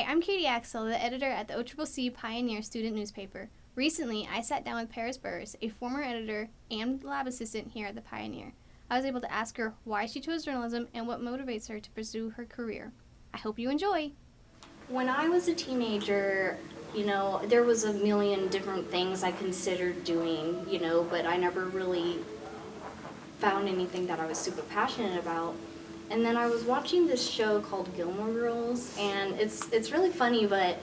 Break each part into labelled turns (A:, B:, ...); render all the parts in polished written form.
A: Hi, I'm Katie Axtell, the editor at the OCCC Pioneer student newspaper. Recently, I sat down with Burris, a former editor and lab assistant here at the Pioneer. I was able to ask her why she chose journalism and what motivates her to pursue her career. I hope you enjoy.
B: When I was a teenager, there was a million different things I considered doing, but I never really found anything that I was super passionate about. And then I was watching this show called Gilmore Girls, and it's really funny, but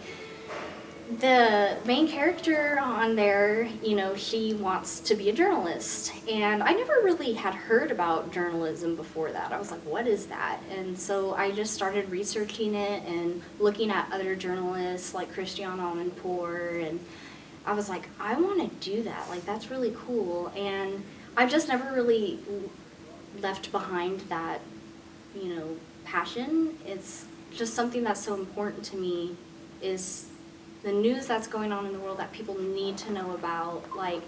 B: the main character on there, she wants to be a journalist. And I never really had heard about journalism before that. I was like, what is that? And so I just started researching it and looking at other journalists like Christiane Amanpour, and I was like, I want to do that. Like, that's really cool. And I've just never really left behind that, passion. It's just something that's so important to me, is the news that's going on in the world that people need to know about. Like,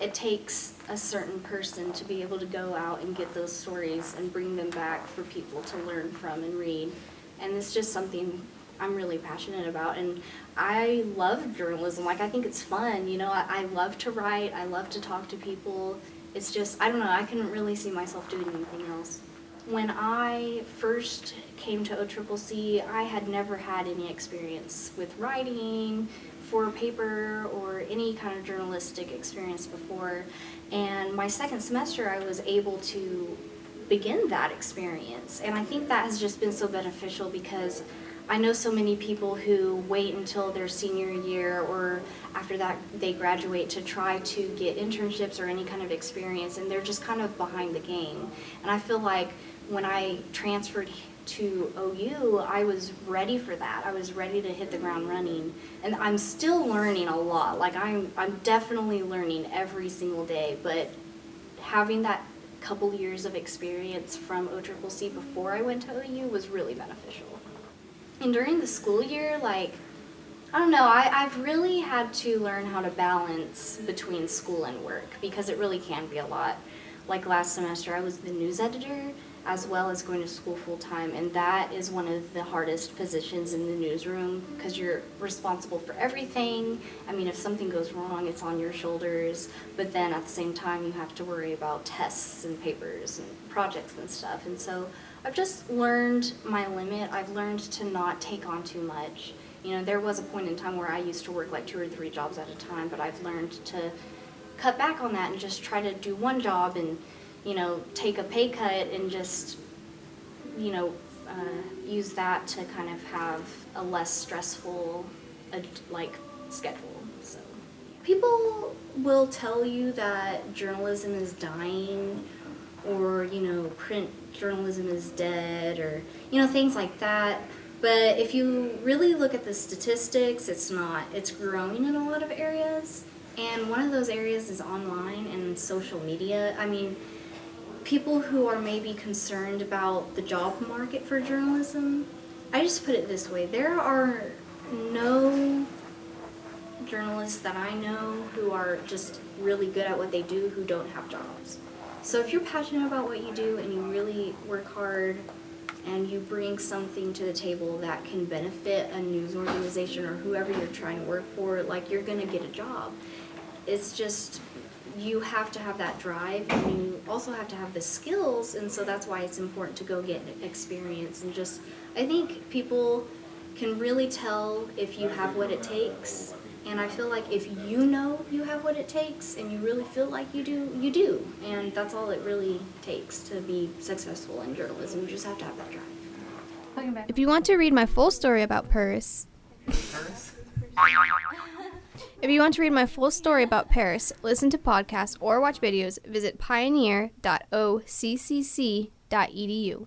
B: it takes a certain person to be able to go out and get those stories and bring them back for people to learn from and read. And it's just something I'm really passionate about. And I love journalism. Like, I think it's fun. I love to write. I love to talk to people. It's just, I don't know, I couldn't really see myself doing anything else. When I first came to OCCC, I had never had any experience with writing for paper or any kind of journalistic experience before. And my second semester, I was able to begin that experience. And I think that has just been so beneficial, because I know so many people who wait until their senior year or after that they graduate to try to get internships or any kind of experience, and they're just kind of behind the game. And I feel like when I transferred to OU, I was ready for that. I was ready to hit the ground running. And I'm still learning a lot. Like, I'm definitely learning every single day, but having that couple years of experience from OCCC before I went to OU was really beneficial. And during the school year, I don't know, I've really had to learn how to balance between school and work, because it really can be a lot. Like last semester, I was the news editor as well as going to school full-time, and that is one of the hardest positions in the newsroom, because you're responsible for everything. I mean, if something goes wrong, it's on your shoulders, but then at the same time, you have to worry about tests and papers and projects and stuff. And so I've just learned my limit. I've learned to not take on too much. There was a point in time where I used to work like 2 or 3 jobs at a time, but I've learned to cut back on that and just try to do one job and, take a pay cut and just, use that to kind of have a less stressful, schedule. So people will tell you that journalism is dying, or, print journalism is dead, or, things like that. But if you really look at the statistics, it's not. It's growing in a lot of areas. And one of those areas is online and social media. I mean, people who are maybe concerned about the job market for journalism, I just put it this way. There are no journalists that I know who are just really good at what they do who don't have jobs. So if you're passionate about what you do and you really work hard and you bring something to the table that can benefit a news organization or whoever you're trying to work for, you're going to get a job. It's just, you have to have that drive, and you also have to have the skills, and so that's why it's important to go get experience. And just, I think people can really tell if you have what it takes. And I feel like if you know you have what it takes and you really feel like you do, you do. And that's all it really takes to be successful in journalism. You just have to have that drive.
A: If you want to read my full story about Burris, listen to podcasts, or watch videos, visit pioneer.occc.edu.